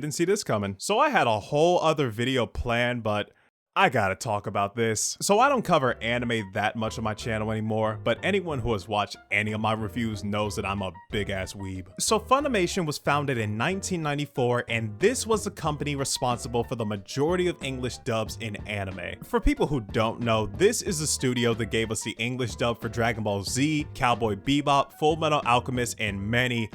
didn't see this coming. So I had a whole other video planned, but I gotta talk about this. So I don't cover anime that much on my channel anymore, but anyone who has watched any of my reviews knows that I'm a big ass weeb. So Funimation was founded in 1994, and this was the company responsible for the majority of English dubs in anime. For people who don't know, this is the studio that gave us the English dub for Dragon Ball Z, Cowboy Bebop, Full Metal Alchemist, and many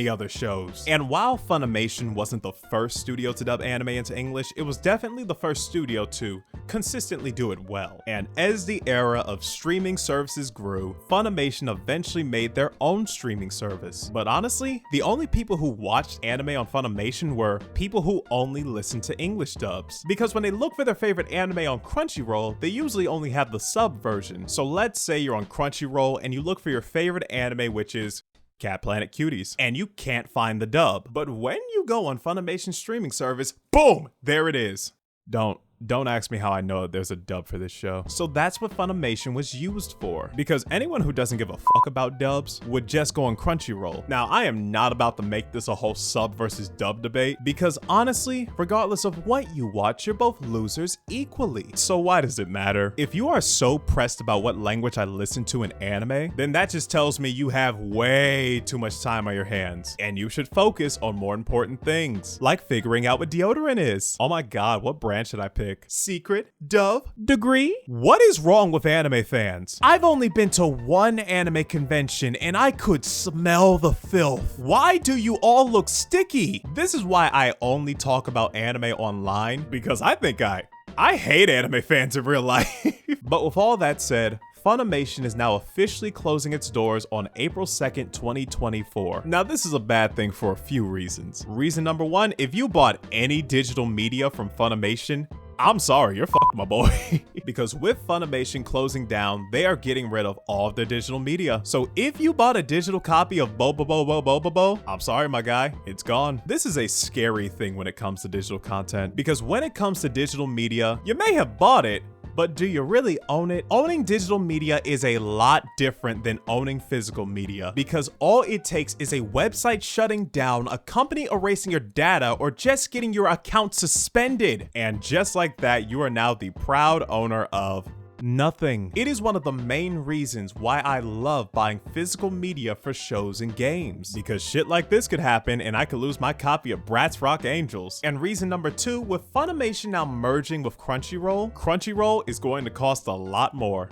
other shows. And while Funimation wasn't the first studio to dub anime into English, it was definitely the first studio to consistently do it well. And as the era of streaming services grew, Funimation eventually made their own streaming service. But honestly, the only people who watched anime on Funimation were people who only listened to English dubs. Because when they look for their favorite anime on Crunchyroll, they usually only have the sub version. So let's say you're on Crunchyroll and you look for your favorite anime, which is Cat Planet Cuties, and you can't find the dub. But when you go on Funimation's streaming service, boom, there it is. Don't ask me how I know that there's a dub for this show. So that's what Funimation was used for, because anyone who doesn't give a fuck about dubs would just go on Crunchyroll. Now, I am not about to make this a whole sub versus dub debate, because honestly, regardless of what you watch, you're both losers equally. So why does it matter? If you are so pressed about what language I listen to in anime, then that just tells me you have way too much time on your hands, and you should focus on more important things, like figuring out what deodorant is. Oh my god, what brand should I pick? Secret, Dove, Degree? What is wrong with anime fans? I've only been to one anime convention and I could smell the filth. Why do you all look sticky? This is why I only talk about anime online, because I think I hate anime fans in real life. But with all that said, Funimation is now officially closing its doors on April 2nd, 2024. Now, this is a bad thing for a few reasons. Reason number one, if you bought any digital media from Funimation, I'm sorry, you're fucked, my boy. Because with Funimation closing down, they are getting rid of all of their digital media. So if you bought a digital copy of Bobobo, I'm sorry, my guy, it's gone. This is a scary thing when it comes to digital content, because when it comes to digital media, you may have bought it, but do you really own it? Owning digital media is a lot different than owning physical media, because all it takes is a website shutting down, a company erasing your data, or just getting your account suspended. And just like that, you are now the proud owner of nothing. It is one of the main reasons why I love buying physical media for shows and games, because shit like this could happen and I could lose my copy of Bratz Rock Angels. And reason number two, with Funimation now merging with Crunchyroll, Crunchyroll is going to cost a lot more.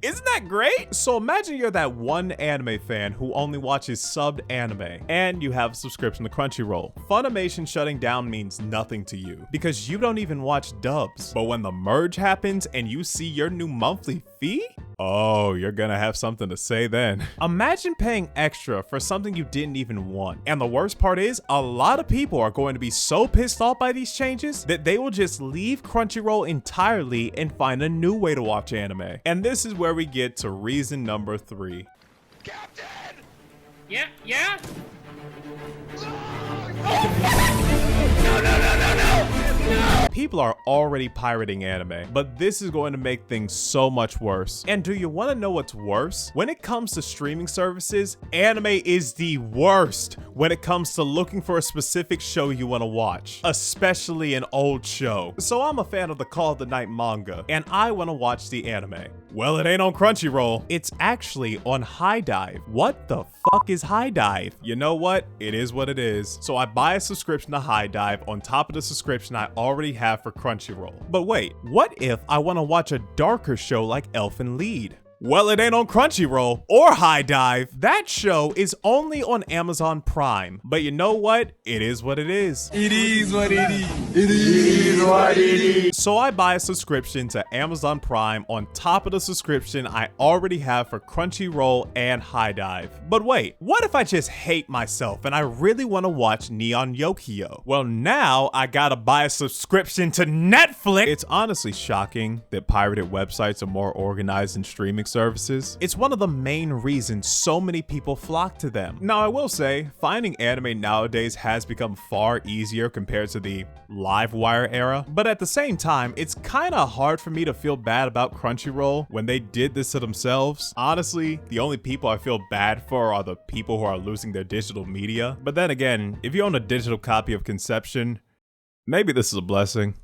Isn't that great? So imagine you're that one anime fan who only watches subbed anime, and you have a subscription to Crunchyroll. Funimation shutting down means nothing to you, because you don't even watch dubs. But when the merge happens and you see your new monthly fee, oh, you're gonna have something to say then. Imagine paying extra for something you didn't even want. And the worst part is, a lot of people are going to be so pissed off by these changes that they will just leave Crunchyroll entirely and find a new way to watch anime. And this is where we get to reason number three. Captain! Yeah? No! People are already pirating anime, but this is going to make things so much worse. And do you want to know what's worse? When it comes to streaming services, anime is the worst when it comes to looking for a specific show you want to watch, especially an old show. So I'm a fan of the Call of the Night manga, and I want to watch the anime. Well, it ain't on Crunchyroll. It's actually on HiDive. What the fuck is HiDive? You know what? It is what it is. So I buy a subscription to HiDive on top of the subscription I already have for Crunchyroll. But wait, what if I want to watch a darker show like Elfen Lied? Well, it ain't on Crunchyroll or HiDive. That show is only on Amazon Prime. But you know what? It is what it is. It is what it is. It is what it is. So I buy a subscription to Amazon Prime on top of the subscription I already have for Crunchyroll and HiDive. But wait, what if I just hate myself and I really want to watch Neon Yokio? Well, now I gotta buy a subscription to Netflix. It's honestly shocking that pirated websites are more organized than streaming services. It's one of the main reasons so many people flock to them. Now, I will say, finding anime nowadays has become far easier compared to the Livewire era, but at the same time, it's kinda hard for me to feel bad about Crunchyroll when they did this to themselves. Honestly, the only people I feel bad for are the people who are losing their digital media. But then again, if you own a digital copy of Conception, maybe this is a blessing.